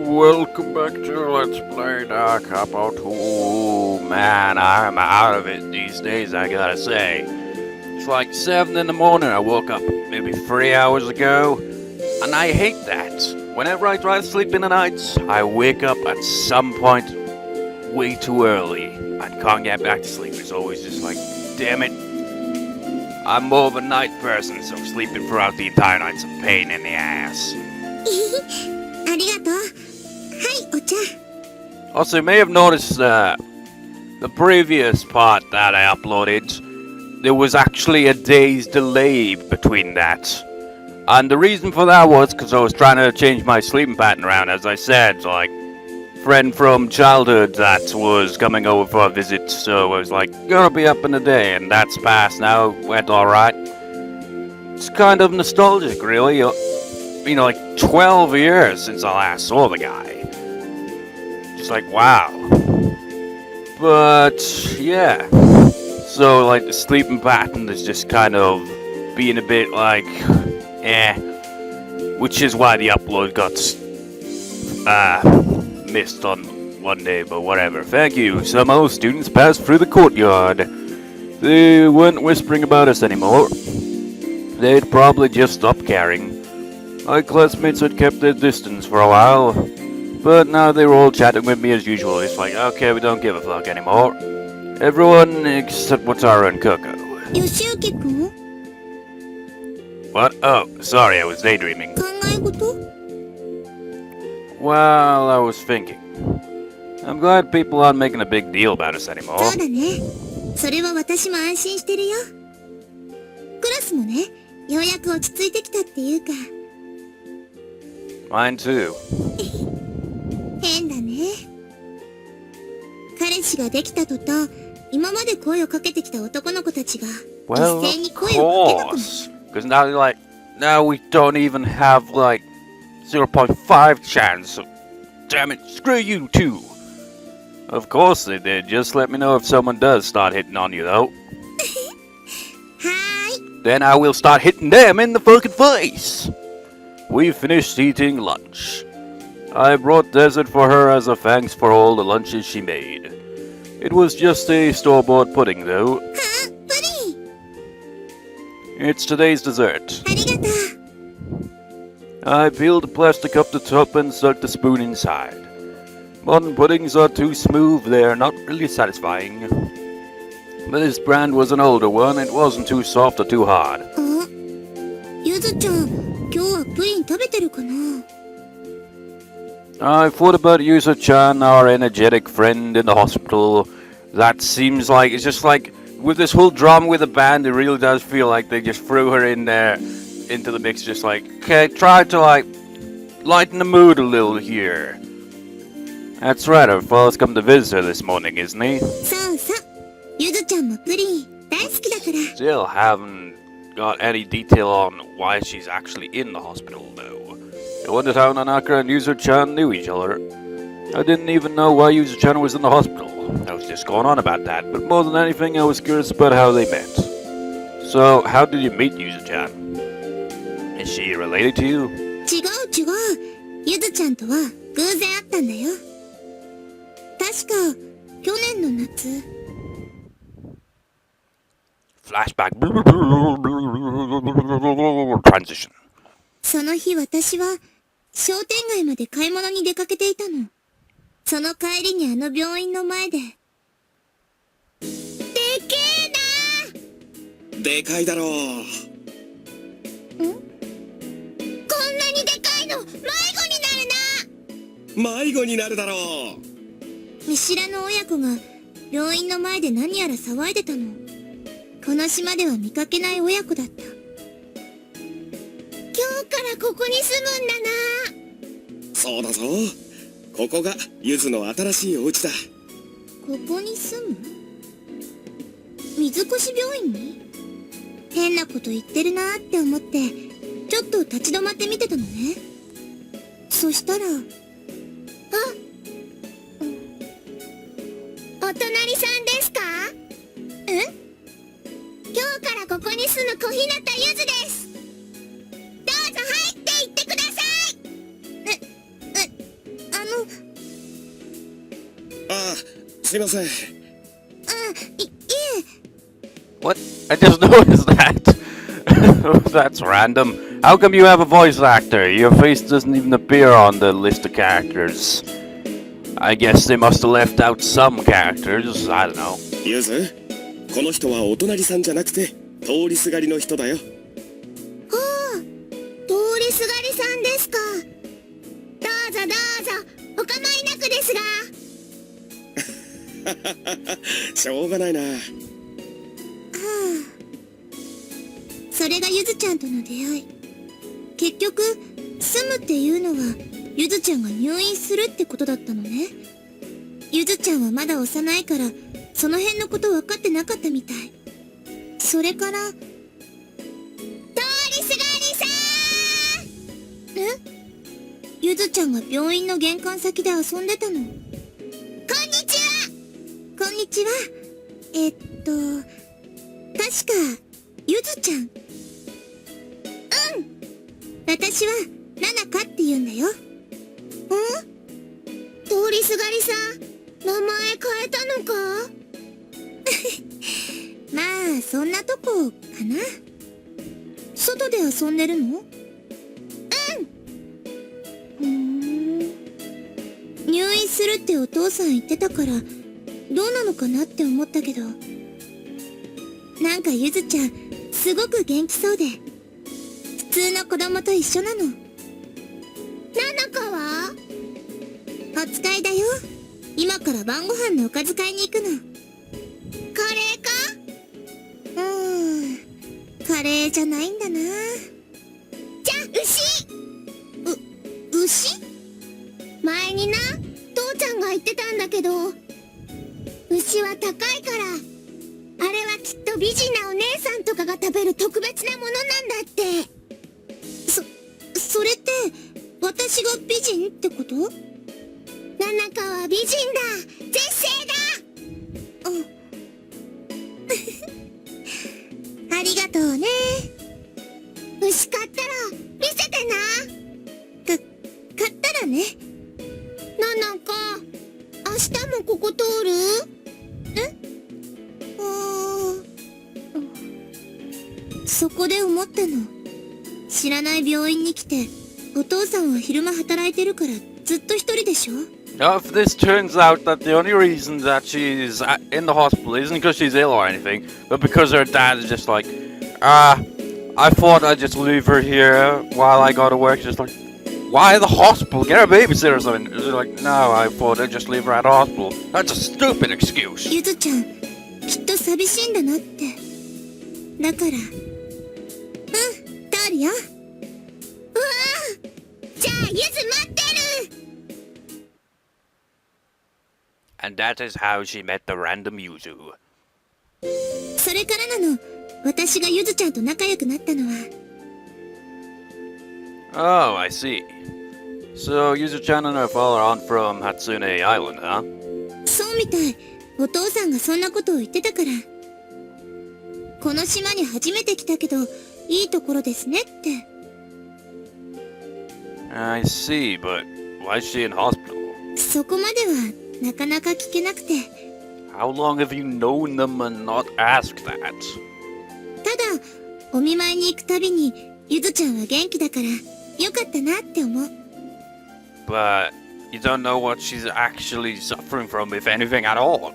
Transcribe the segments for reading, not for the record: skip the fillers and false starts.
Welcome back to Let's Play Capo 2. Man, I'm out of it these days, I gotta say. It's like 7 in the morning, I woke up maybe 3 hours ago, and I hate that. Whenever I try to sleep in the nights, I wake up at some point way too early. I can't get back to sleep. It's always just like, damn it. I'm more of a night person, so sleeping throughout the entire night's a pain in the ass. Also, you may have noticed the previous part that I uploaded, there was actually a day's delay between that. And the reason for that was because I was trying to change my sleeping pattern around, as I said. Like, friend from childhood that was coming over for a visit, so I was like, gonna be up in a day, and that's passed now, went alright. It's kind of nostalgic, really. You know, like 12 years since I last saw the guy. Just like, wow. But, yeah. So, like, the sleeping pattern is just kind of being a bit like, which is why the upload got, missed on one day, but whatever. Thank you. Some old students passed through the courtyard. They weren't whispering about us anymore. They'd probably just stopped caring. My classmates had kept their distance for a while, but now they were all chatting with me as usual. It's like, okay, we don't give a fuck anymore. Everyone except Wataru and Coco. What? Oh, sorry, I was daydreaming. Well, I was thinking. I'm glad people aren't making a big deal about us anymore. Mine too. Well, of course. Because now we don't even have like 0.5 chance. So, damn it, screw you too. Of course they did. Just let me know if someone does start hitting on you though. Then I will start hitting them in the fucking face. We finished eating lunch. I brought dessert for her as a thanks for all the lunches she made. It was just a store-bought pudding, though. Pudding! It's today's dessert. I peeled the plastic up the top and stuck the spoon inside. Modern puddings are too smooth, they're not really satisfying. But this brand was an older one, it wasn't too soft or too hard. I thought about Yuzo-chan, our energetic friend in the hospital. That seems like, it's just like, with this whole drama with the band, it really does feel like they just threw her in there, into the mix, just like, okay, try to like, lighten the mood a little here. That's right, our father's come to visit her this morning, isn't he? Still haven't got any detail on why she's actually in the hospital, though. I wondered how Nanaka and Yuzo-chan knew each other. I didn't even know why Yuzo-chan was in the hospital. I was just going on about that, but more than anything, I was curious about how they met. So, how did you meet Yuzo-chan? Is she related to you? Flashback. Transition. その日私は商店街まで買い物に出かけていたの。その帰りにあの病院の前で。でけえな！でかいだろう。ん？こんなにでかいの迷子になるな！迷子になるだろう。見知らぬ親子が病院の前で何やら騒いでたの。この島では見かけない親子だった。今日からここに住むんだな。そうだぞ。ここがゆずの新しいお家だ。ここに住む？水越病院に？変なこと言ってるなーって思ってちょっと立ち止まって見てたのね。そしたら、お隣さんですか？今日からここに住む小日向ゆずです。どうぞ入っていってください。ああ、すいません。いえ。 What? I just noticed that. That's random. How come you have a voice actor? Your face doesn't even appear on the list of characters. I guess they must have left out some characters. I don't know. ゆず、この人はお隣さんじゃなくて通りすがりの人だよ。通りすがりさんですか。どうぞどうぞ、お構いなくですが。しょうがないな。それがゆずちゃんとの出会い。結局住むっていうのはゆずちゃんが入院するってことだったのね。ゆずちゃんはまだ幼いからその辺のこと分かってなかったみたい。それから通りすがりさん。ゆずちゃんが病院の玄関先で遊んでたの。こんにちは。こんにちは。確かゆずちゃん。私はナナカって言うんだよ。通りすがりさん、名前変えたのか。まあそんなとこかな。外で遊んでるの？入院するってお父さん言ってたからどうなのかなって思ったけど、なんかゆずちゃんすごく元気そうで普通の子供と一緒なの。ナナカは？お使いだよ。今から晩ご飯のおかず買いに行くの。カレーか？カレーじゃないんだな。じゃあ牛。牛？前にな、父ちゃんが言ってたんだけど、牛は高いからあれはきっと美人なお姉さんとかが食べる特別なものなんだって。それって私が美人ってこと？ナナカは美人だ。絶世だ。ありがとうね。牛買ったら見せてな。買ったらね。ナナカ、明日もここ通る？そこで思ったの。知らない病院に来てお父さんは昼間働いてるからずっと一人でしょ。 Now, if this turns out that the only reason that she's in the hospital isn't because she's ill or anything, but because her dad is just like, I thought I'd just leave her here while I go to work. She's just like, why the hospital? Get her a babysitter or something. She's like, no, I thought I'd just leave her at the hospital. That's a stupid excuse. ゆずちゃんきっと寂しいんだなって。だから通るよ。うわじゃあゆず待ってる。 And that is how she met the random Yuzu. それからなの、私がゆずちゃんと仲良くなったのは。Oh, I see. So, Yuzu-chan and her father aren't from Hatsune Island, huh? そうみたい。お父さんがそんなことを言ってたから。この島に初めて来たけどいいところですねって。 I see, but why is she in hospital? そこまではなかなか聞けなくて。 How long have you known them and not asked that? ただお見舞いに行くたびにゆずちゃんは元気だからよかったなって思う。 But you don't know what she's actually suffering from, if anything at all.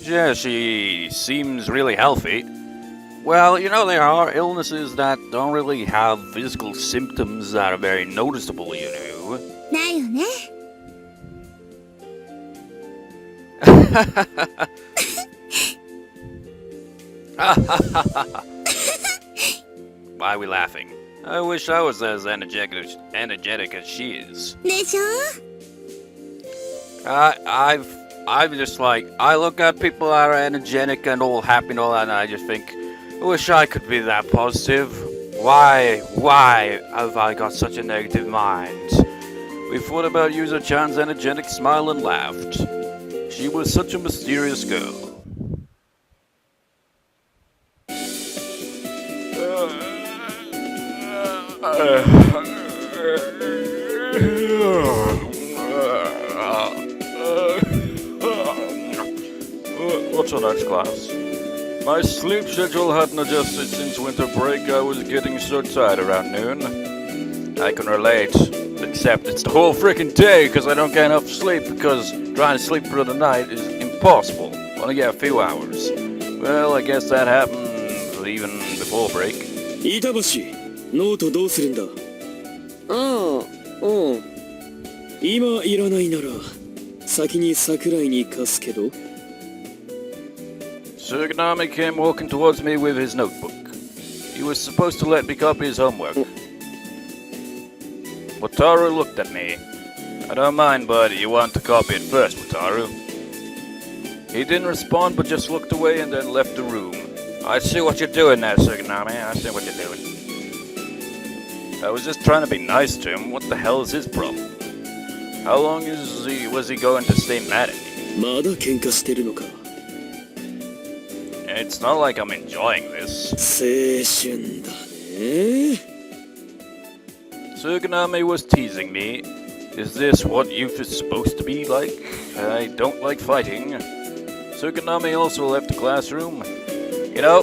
Yeah, she seems really healthy. Well, you know, there are illnesses that don't really have physical symptoms that are very noticeable, you know. だよね。Why are we laughing? I wish I was as energetic as she is. でしょ？ I've just like, I look at people that are energetic and all happy and all that, and I just think, I wish I could be that positive. Why have I got such a negative mind? We thought about Yuzo-chan's energetic smile and laughed. She was such a mysterious girl. Not so much, class. My sleep schedule hadn't adjusted since winter break. I was getting so tired around noon. I can relate. Except it's the whole freaking day because I don't get enough sleep because trying to sleep through the night is impossible. Only get a few hours. Well, I guess that happened even before break. 板橋、ノートどうするんだ？ああ、うん。今いらないなら、先に桜井に貸すけど。Suganami came walking towards me with his notebook. He was supposed to let me copy his homework. Wataru looked at me. I don't mind, but you want to copy it first, Wataru. He didn't respond, but just looked away and then left the room. I see what you're doing there, Suganami. I see what you're doing. I was just trying to be nice to him. What the hell is his problem? How long was he going to stay mad at me? まだ喧嘩してるのか。It's not like I'm enjoying this. 青春だね。Suganami was teasing me. Is this what youth is supposed to be like? I don't like fighting. Suganami also left the classroom. You know,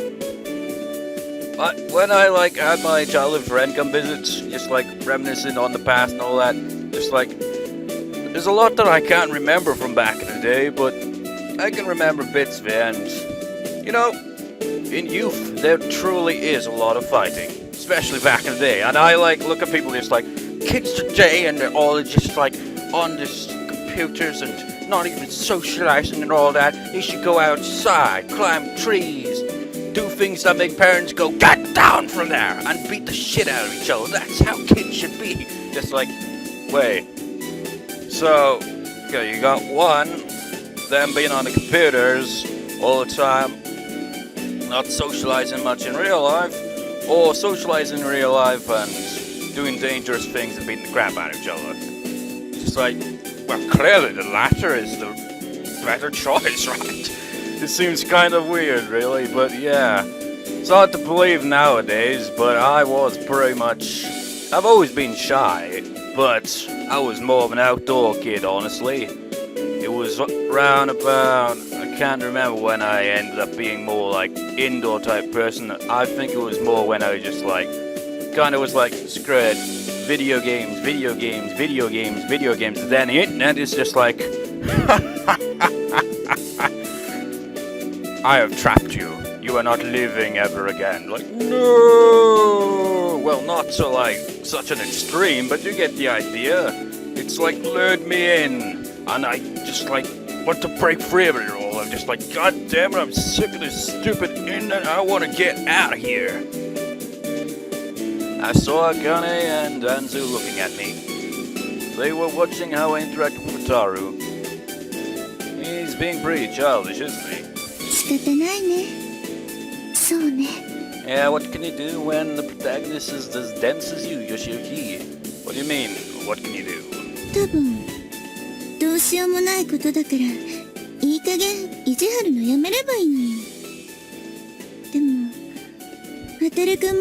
when I had my childhood friend come visit, just reminiscing on the past and all that, just there's a lot that I can't remember from back in the day, but I can remember bits of it, and you know, in youth there truly is a lot of fighting, especially back in the day. And I look at people just kids today, and they're all just on this computers and not even socializing and all that. They should go outside, climb trees, do things that make parents go, get down from there, and beat the shit out of each other. That's how kids should be. Just wait. So, okay, you got one, them being on the computers all the time, not socializing much in real life, or socializing in real life and doing dangerous things and beating the crap out of each other. Just well, clearly the latter is the better choice, right? It seems kind of weird, really, but yeah. It's hard to believe nowadays, but I was pretty much... I've always been shy, but I was more of an outdoor kid, honestly. It was round about... I can't remember when I ended up being more indoor type person. I think it was more when I was just kind of was screw it, video games. Then the internet is just I have trapped you. You are not living ever again. No! Well, not to such an extreme, but you get the idea. It's lured me in, and I just want to break free of it all. I'm just God damn it, I'm sick of this stupid internet. I want to get out of here. I saw Akane and Anzu looking at me. They were watching how I interacted with Wataru. He's being pretty childish, isn't he? 仕方ないね。そうね。 Yeah, what can you do when the protagonist is as dense as you, Yoshiyuki? What do you mean, what can you do? 多分どうしようもないことだからいい加減意地張るのやめればいいのよ。でも渉くんも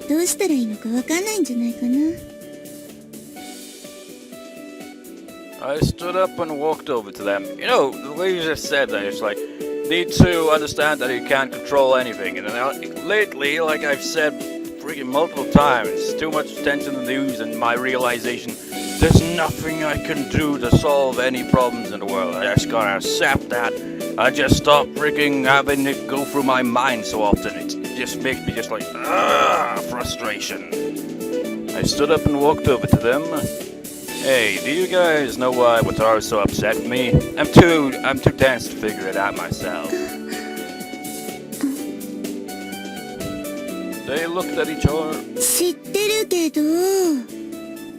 どうしたらいいのかわかんないんじゃないかな。 I stood up and walked over to them. You know, the way you just said that, it's need to understand that you can't control anything. And lately, I've said freaking multiple times, too much attention to the news and my realization, there's nothing I can do to solve any problems in the world. I just gotta accept that. I just stop freaking having it go through my mind so often. It just makes me just frustration. I stood up and walked over to them. Hey, do you guys know why Wataru's so upset with me? I'm too tense to figure it out myself. They looked at each other. 知ってるけど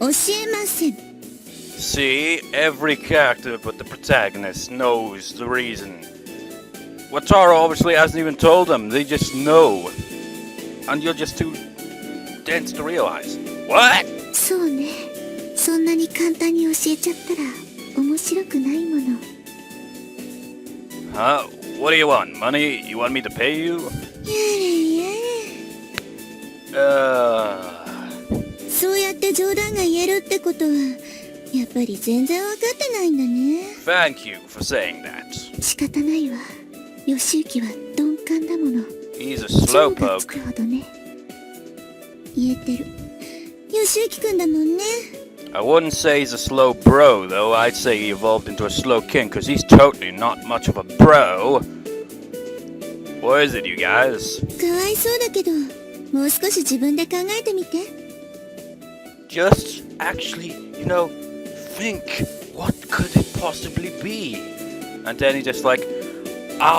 教えません。 See, every character but the protagonist knows the reason. Wataru obviously hasn't even told them, they just know. And you're just too dense to realize. What? そうね。そんなに簡単に教えちゃったら面白くないもの。 Huh? What do you want? Money? You want me to pay you? やれやれ。そうやって冗談が言えるってことはやっぱり全然分かってないんだね。 Thank you for saying that. 仕方ないわ。義行は鈍感だもの。 He's a 超がつ slowpoke. くほどね。言えてる。義行くんだもんね。 I wouldn't say he's a slow bro, though. I'd say he evolved into a slow king, because he's totally not much of a bro. What is it, you guys? かわいそうだけど、もう少し自分で考えてみて。 Just actually, think, what could it possibly be? And then he just like, I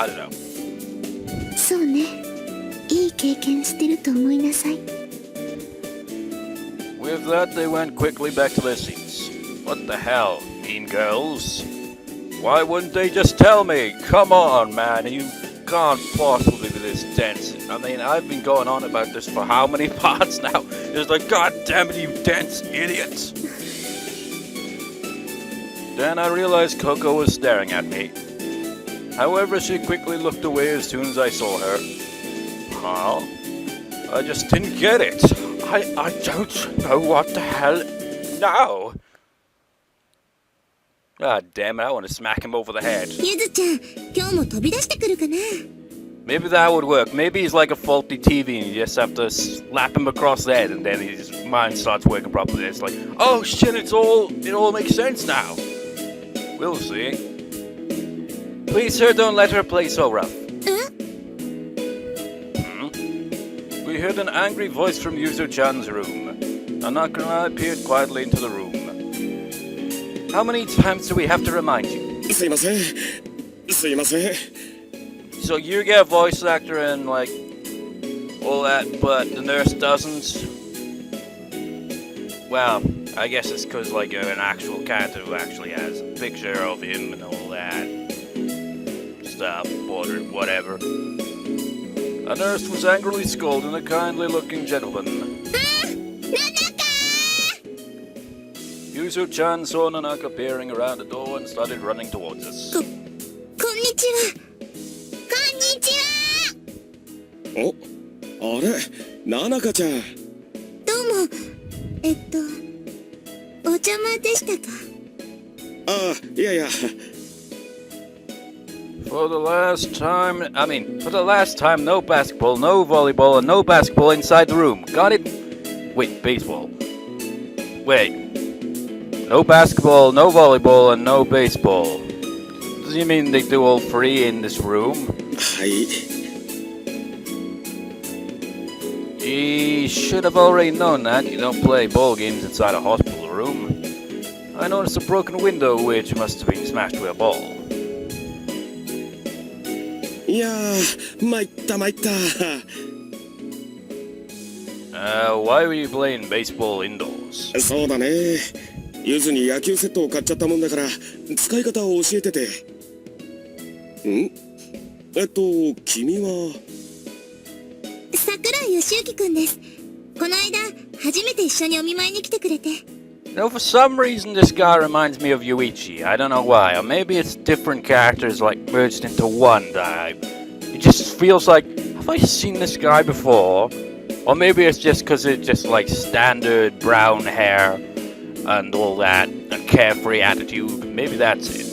don't know. そうね。いい経験してると思いなさい。 With that, they went quickly back to their seats. What the hell, mean girls? Why wouldn't they just tell me? Come on, man, you can't possibly be this dense. I mean, I've been going on about this for how many parts now? It's like, god damn it, you dense idiots. Then I realized Coco was staring at me. However, she quickly looked away as soon as I saw her. Huh? I just didn't get it. I don't know what the hell now. God damn it, I want to smack him over the head. ゆずちゃん、今日も飛び出してくるかな。 Maybe that would work. Maybe he's like a faulty TV and you just have to slap him across the head and then his mind starts working properly. It's like, oh shit, it all makes sense now. We'll see. Please, sir, don't let her play so rough. え？ We heard an angry voice from Yuzu-chan's room. Nanaka and I peered quietly into the room. How many times do we have to remind you? すいません。すいません。 So you get a voice actor and like all that, but the nurse doesn't? Well, I guess it's because like you're an actual character who actually has a picture of him and all that stuff, or whatever. A nurse was angrily scolding a kindly-looking gentleman. Yuzu-chan saw Nanaka peering around the door and started running towards us. こんにちは。こんにちは。お、あれ、ななかちゃん。どうも。お邪魔でしたか。ああ、いやいや。For the last time, no basketball, no volleyball, and no basketball inside the room. Got it? Wait, baseball. Wait. No basketball, no volleyball, and no baseball. Does you mean they do all three in this room? はい。 You should have already known that. You don't play ball games inside a hospital room. I noticed a broken window which must have been smashed with a ball. いやー、参った参った。Why were you playing baseball indoors? そうだね。ゆずに野球セットを買っちゃったもんだから使い方を教えてて。ん？君は？桜井義行くんです。この間初めて一緒にお見舞いに来てくれて。For some reason this guy reminds me of Yuichi. I don't know why. Or maybe it's different characters like merged into one. It just feels like, have I seen this guy before? Or maybe it's just because it's just like standard brown hair and all that, and carefree attitude. Maybe that's it.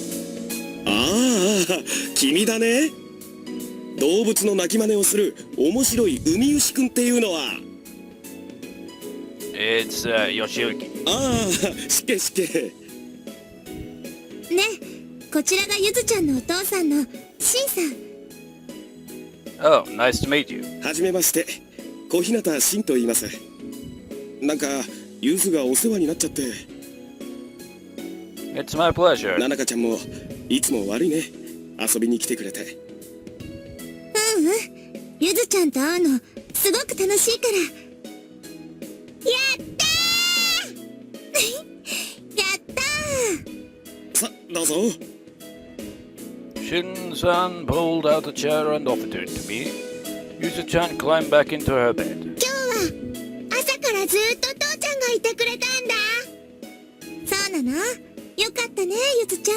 ああ、君だね。動物の鳴き真似をする面白いウミウシくんっていうのは。It's Yoshiyuki. ああ、しけしけ。ね、こちらがゆずちゃんのお父さんのしんさん。Oh, nice to meet you. はじめまして、小日向しんと言います。なんかゆずがお世話になっちゃって。It's my pleasure. ななかちゃんもいつも悪いね。遊びに来てくれて。ゆずちゃんと会うのすごく楽しいから。やったーやったー。さ、どうぞ。Shin-san pulled out a chair and offered it to me. Yuzu-chan climbed back into her bed. 今日は朝からずっと父ちゃんがいてくれたんだ。そうなの？よかったね、ゆずちゃん。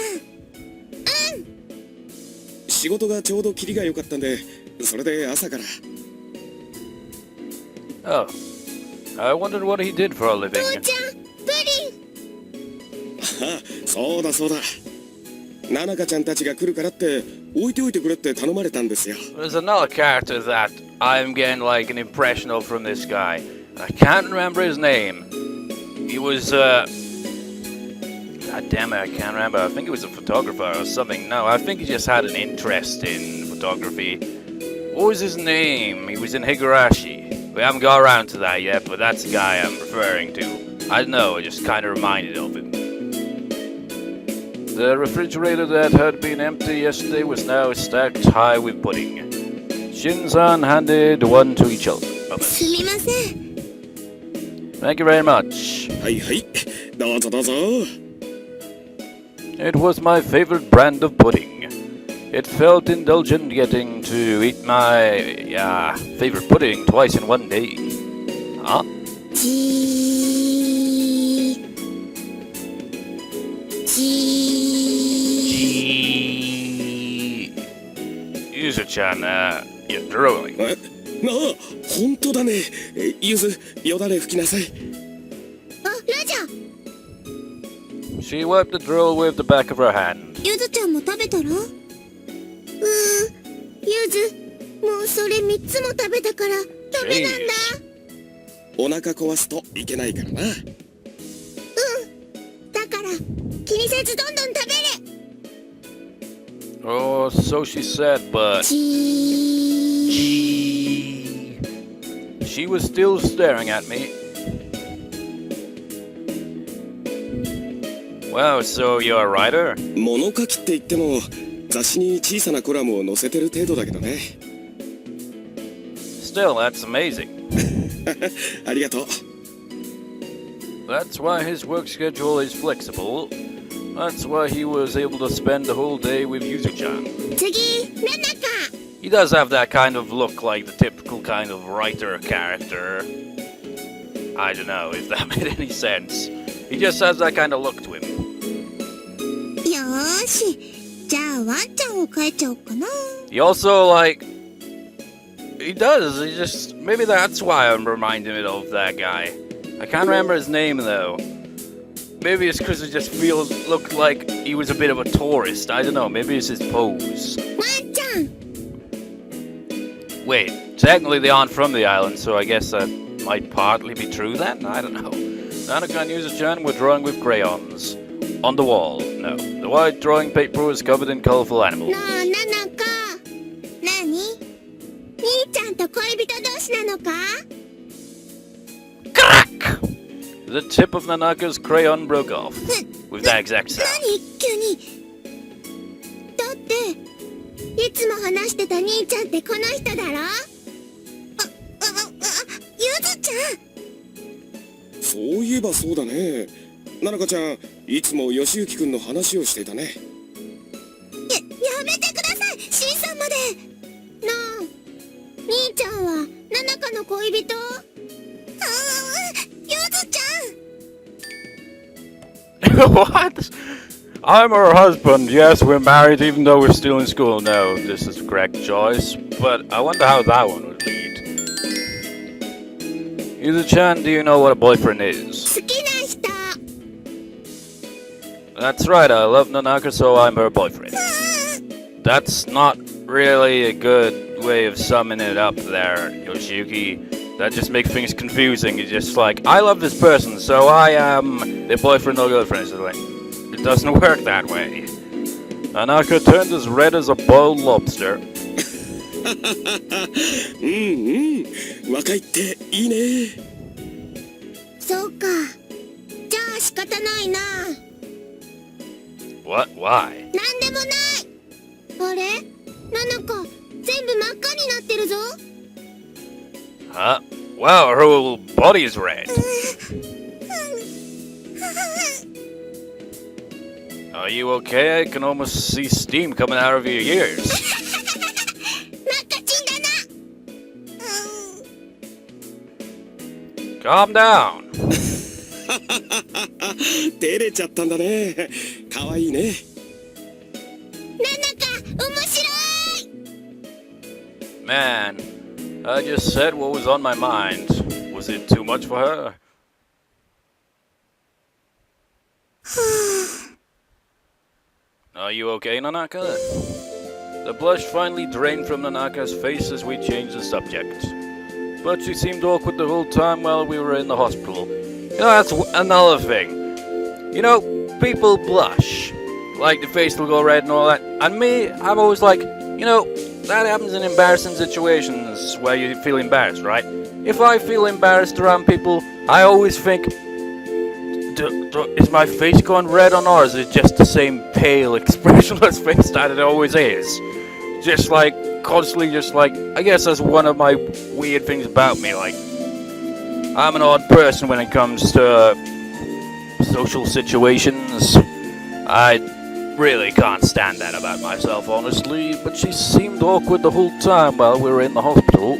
仕事がちょうどキリが良かったんで、それで朝から。Oh, I wondered what he did for a living. 父ちゃん、プリン。あ、そうだそうだ。ナナカちゃんたちが来るからって置いておいてくれって頼まれたんですよ。 There's another character that I'm getting like an impression of from this guy. I can't remember his name. He was, God damn it, I can't remember. I think he was a photographer or something. No, I think he just had an interest in photography. What was his name? He was in Higurashi. We haven't got around to that yet, but that's the guy I'm referring to. I don't know, I just kind of reminded of him. The refrigerator that had been empty yesterday was now stacked high with pudding. Shin-san handed one to each other. すみません。 Thank you very much. はいはい、どうぞどうぞ。 It was my favorite brand of pudding. It felt indulgent getting to eat my favorite pudding twice in one day. Huh? じー。じー。 Yuzu-chan, you're drooling. え、なあ、本当だね。ゆず、よだれ拭きなさい。あ、ラジャ She wiped the drool with the back of her hand. ゆずちゃんも食べたら？ゆず、もうそれ3つも食べたからダメなんだ。お腹壊すといけないからな。だから気にせずどんどん食べれ。 Oh, so she said, but... じー。 She was still staring at me. Wow, so you're a writer? 物書きって言っても雑誌に小さなコラムを載せてる程度だけどね。 Still, that's amazing. ありがとう。 That's why his work schedule is flexible. That's why he was able to spend the whole day with Yuzu-chan. 次、ナナカ。 He does have that kind of look like the typical kind of writer character. I don't know if that made any sense. He just has that kind of look to him. よーし、じゃあワンちゃんを変えちゃおうかな。 He also, like... He does, he just... Maybe that's why I'm reminding it of that guy. I can't remember his name, though. Maybe it's because it just looked like he was a bit of a tourist. I don't know, maybe it's his pose. ワンちゃん。 Wait, technically they aren't from the island, so I guess that might partly be true then? I don't know. Nanaka and Yuzu-chan were drawing with crayons. On the wall, no. The white drawing paper was covered in colorful animals. なあ、ナナカ。なに？兄ちゃんと恋人同士なのか？ Crack! The tip of Nanaka's crayon broke off. With that exact sound. 何急に。だっていつも話してた兄ちゃんってこの人だろ？ゆずちゃん。そういえばそうだね。ななかちゃん、いつもよしゆきくんの話をしていたね。やめてください、シンさんまで。なあ、兄ちゃんはナナカの恋人？ゆずちゃん。What? I'm her husband. Yes, we're married even though we're still in school. No, this is the correct choice. But I wonder how that one would lead. Yuzu-chan, do you know what a boyfriend is? 好きな人。 That's right, I love Nanaka, so I'm her boyfriend. That's not really a good way of summing it up there, Yoshiyuki. That just makes things confusing. It's just like, I love this person, so I am their boyfriend or girlfriend. So it doesn't work that way. Nanaka turned as red as a boiled lobster. うんうん、若いっていいね。そうか。じゃあ仕方ないな。 What? Why? なんでもない。あれ？ナナカ、全部真っ赤になってるぞ。 Huh? Wow, her whole body is red. Are you okay? I can almost see steam coming out of your ears. 真っ赤ちんだな。 Calm down. 照れちゃったんだね。かわいいね。ナナカ、面白い。 Man, I just said what was on my mind. Was it too much for her? Are you okay, Nanaka? The blush finally drained from Nanaka's face as we changed the subject. But she seemed awkward the whole time while we were in the hospital. You know, that's another thing. You know, people blush. Like, the face will go red and all that. And me, I'm always like, you know, that happens in embarrassing situations where you feel embarrassed, right? If I feel embarrassed around people, I always think, is my face going red or not? Or is it just the same pale, expressionless face that it always is? Just like, constantly just like, I guess that's one of my weird things about me, like, I'm an odd person when it comes to social situations. I really can't stand that about myself, honestly, but she seemed awkward the whole time while we were in the hospital.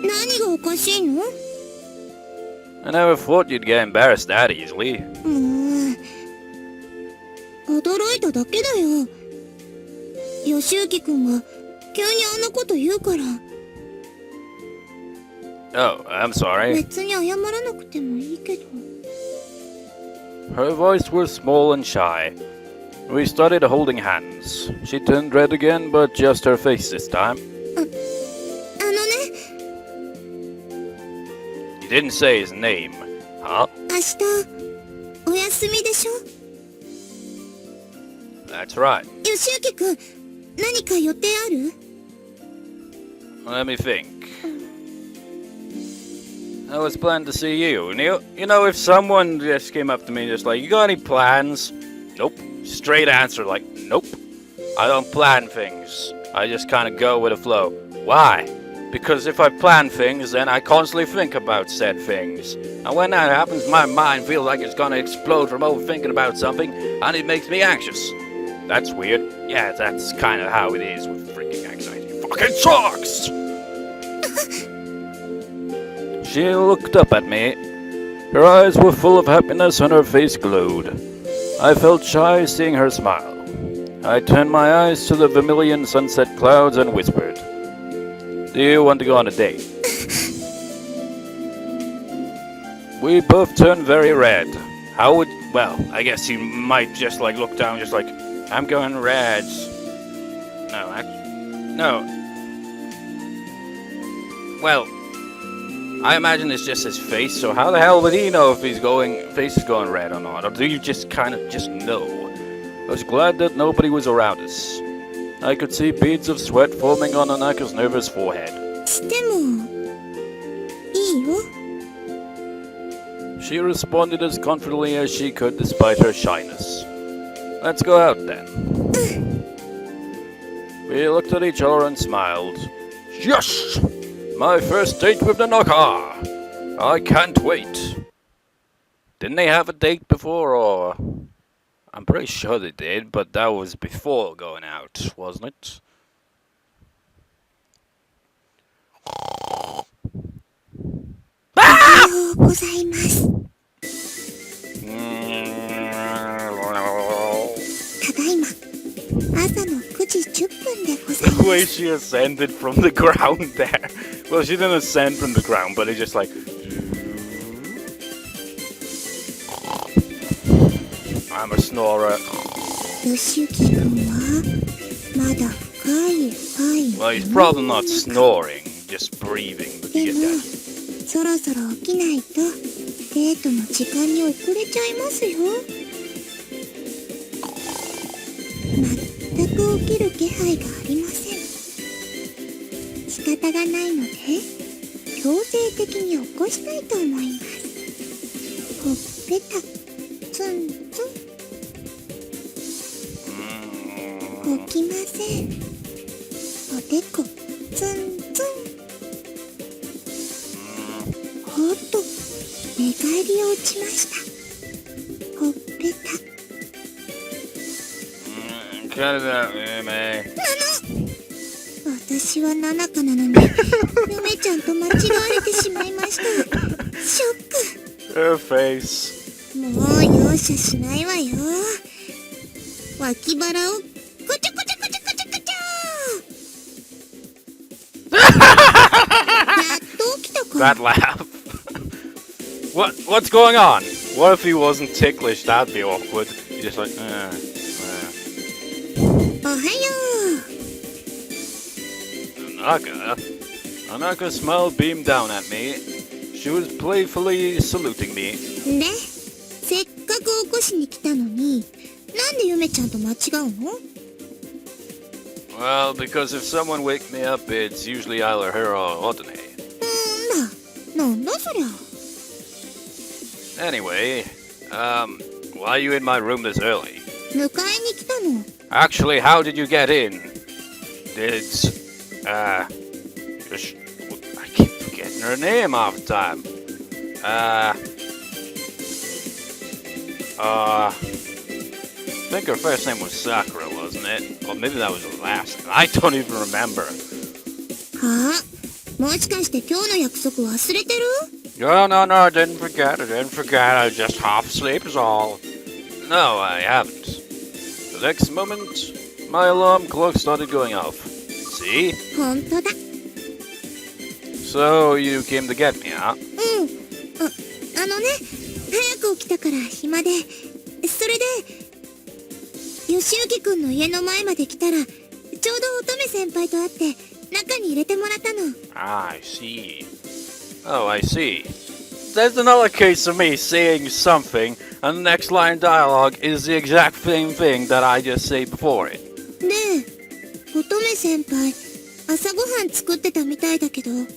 何がおかしいの？ I never thought you'd get embarrassed that easily. 驚いただけだよ。義行くんが急にあんなこと言うから。 Oh, I'm sorry. 別に謝らなくてもいいけど。 Her voice was small and shy. We started holding hands. She turned red again, but just her face this time. あのね。 You didn't say his name, huh? 明日お休みでしょ？ That's right. 義行くん、何か予定ある？ Let me think. I was planning to see you. And you know, if someone just came up to me just like, you got any plans? Nope. Straight answer, like, nope. I don't plan things. I just kind of go with the flow. Why? Because if I plan things, then I constantly think about said things. And when that happens, my mind feels like it's gonna explode from overthinking about something, and it makes me anxious. That's weird. Yeah, that's kind of how it is with freaking anxiety. Fucking sucks! She looked up at me. Her eyes were full of happiness and her face glowed. I felt shy seeing her smile. I turned my eyes to the vermilion sunset clouds and whispered, "Do you want to go on a date?" We both turned very red. Well, I guess you might just like look down just like, I'm going red. No. Well, I imagine it's just his face, so how the hell would he know if his face is going red or not? Or do you just kind of just know? I was glad that nobody was around us. I could see beads of sweat forming on Nanaka's nervous forehead. してもいいよ。 She responded as confidently as she could despite her shyness. Let's go out then. We looked at each other and smiled. Yes! My first date with Nanaka! I can't wait. Didn't they have a date before, or... I'm pretty sure they did, but that was before going out, wasn't it? おはようございます。ただいま朝の9時10分でございます。 The way she ascended from the ground there. Well, she didn't ascend from the ground, but it's just like... I'm a snorer. 義行くんはまだ深い深い。 Well, he's probably not snoring, just breathing, but で you も get that. そろそろ起きないとデートの時間に遅れちゃいますよ。全く起きる気配がありません。仕方がないので強制的に起こしたいと思います。ほっぺたツンツン。起きません。おでこツンツン。ほっと寝返りを打ちました。ほっぺた。Cut it out, man. 私はナナカなのに嫁ちゃんと間違われてしまいました。ショック。 Her face. もう容赦しないわよ。脇腹をコチャコチャコチャコチャコチャ。やっと起きたか。 That laugh. What's going on? What if he wasn't ticklish? That'd be awkward. You're just like, おはよ Nanaka's smile beamed down at me. She was playfully saluting me. う。で、せっかく起こしに来たのに、なんでゆめちゃんと間違うの？ Well, because if someone wakes me up, it's usually either her or Otane. なんだそりゃ。 Anyway, why are you in my room this early? 迎えに来たの。 Actually, how did you get in? I keep forgetting her name half the time. I think her first name was Sakura, wasn't it? Or maybe that was her last name. I don't even remember. はあ？もしかして今日の約束忘れてる？ No, I didn't forget. I was just half asleep is all. No, I haven't. The next moment, my alarm clock started going off. See? ほんとだ。 So, you came to get me, huh? うん。あのね、早く起きたから暇で、それで、吉行くんの家の前まで来たら、ちょうど乙女先輩と会って、中に入れてもらったの。 Ah, I see. Oh, I see. There's another case of me saying something, and the next line dialogue is the exact same thing that I just said before it. で、乙女先輩、朝ごはん作ってたみたいだけど、い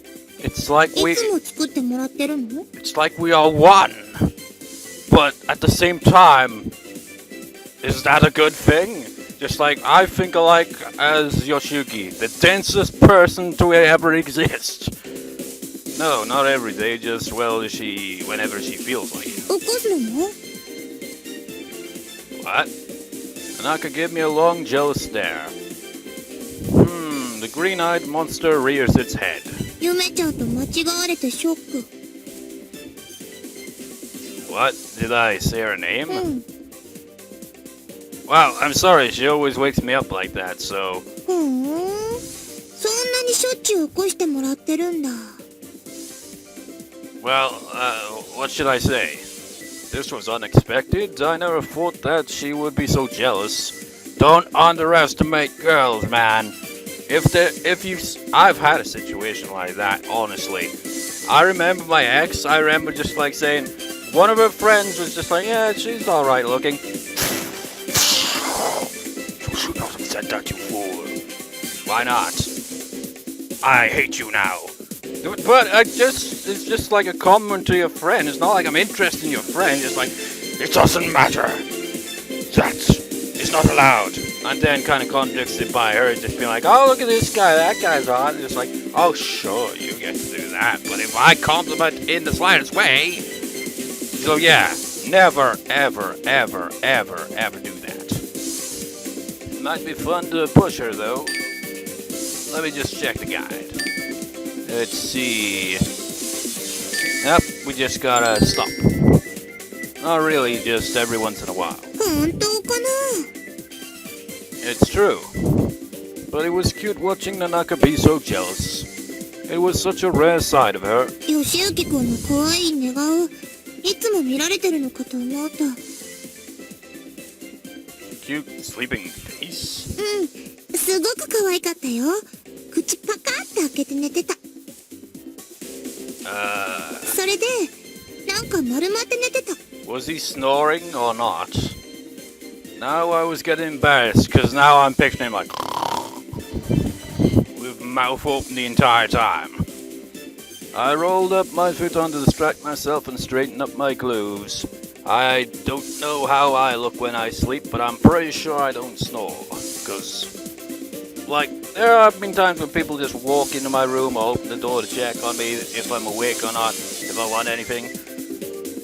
It's like つも作ってもらってるの？ it's like we are one. But at the same time, is that a good thing? Just like I think alike as Yoshiyuki, the densest person to ever exist. No, not every day, just whenever she feels like it. 起こすの？ What? Nanaka gave me a long, jealous stare. The green-eyed monster rears its head. ゆめちゃんと間違われてショック。 What? Did I say her name? うん。 Wow, I'm sorry, she always wakes me up like that, so... ふーん。そんなにしょっちゅう起こしてもらってるんだ。 Well, what should I say? This was unexpected. I never thought that she would be so jealous. Don't underestimate girls, man. I've had a situation like that, honestly. I remember my ex, I remember just like saying, one of her friends was just like, yeah, she's alright looking. You should not have said that, you fool. Why not? I hate you now. But it's just like a compliment to your friend. It's not like I'm interested in your friend. It's like, it doesn't matter. That is not allowed. And then kind of contradicted by her just being like, oh, look at this guy, that guy's hot. And it's like, oh, sure, you get to do that. But if I compliment in the slightest way, so yeah, never, ever, ever, ever, ever do that. Might be fun to push her, though. Let me just check the guide. Let's see. Yep, we just gotta stop. Not really, just every once in a while. 本当かな？ It's true. But it was cute watching Nanaka be so jealous. It was such a rare side of her. 吉行くんの可愛い寝顔、いつも見られてるのかと思った。 Cute sleeping face. うん、すごく可愛かったよ。口パカって開けて寝てた。それで、なんか丸まって寝てた。 Was he snoring or not? Now I was getting embarrassed because now I'm picturing him like with mouth open the entire time. I rolled up my futon to distract myself and straighten up my clothes. I don't know how I look when I sleep, but I'm pretty sure I don't snore. Because, like, there have been times when people just walk into my room or open the door to check on me if I'm awake or not, if I want anything.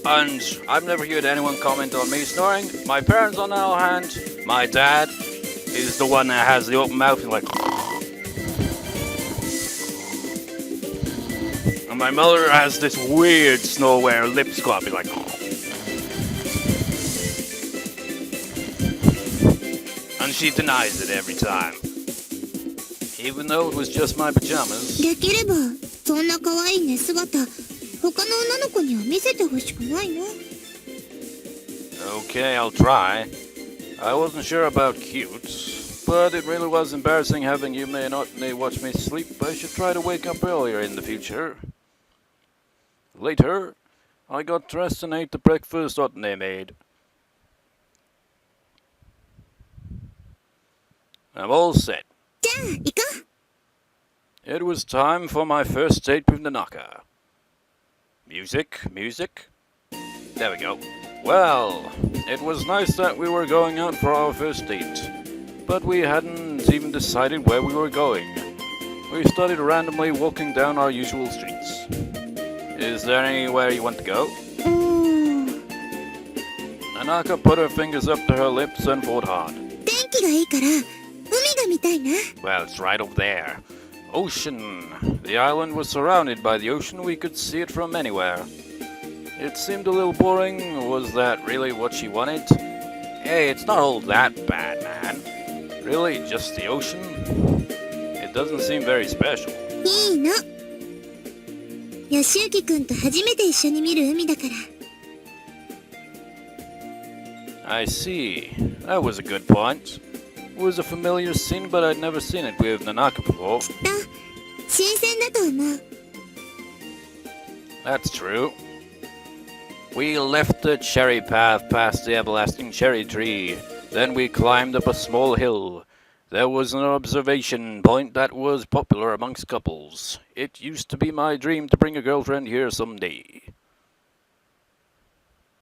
And I've never heard anyone comment on me snoring. My parents, on the other hand, my dad is the one that has the open mouth and like... And my mother has this weird snore where her lips go up, be like... And she denies it every time. Even though it was just my pajamas. できれば、そんな可愛い寝姿、他の女の子には見せてほしくないの？ Okay, I'll try. I wasn't sure about cute, but it really was embarrassing having you may not may watch me sleep. I should try to wake up earlier in the future. Later, I got dressed and ate the breakfast Otne made. I'm all set. じゃあ行こう。 It was time for my first date with Nanaka. Music, music. There we go. Well, it was nice that we were going out for our first date, but we hadn't even decided where we were going. We started randomly walking down our usual streets. Is there anywhere you want to go? うーん。 Nanaka put her fingers up to her lips and fought hard. 天気がいいから海が見たいな。 Well, it's right over there. Ocean. The island was surrounded by the ocean. We could see it from anywhere. It seemed a little boring. Was that really what she wanted? Hey, it's not all that bad, man. Really, just the ocean? It doesn't seem very special. いいの。義行くんと初めて一緒に見る海だから。 I see. That was a good point. It was a familiar scene, but I'd never seen it with Nanaka before. と新鮮だと思う。 That's true. We left the cherry path past the everlasting cherry tree. Then we climbed up a small hill. There was an observation point that was popular amongst couples. It used to be my dream to bring a girlfriend here someday.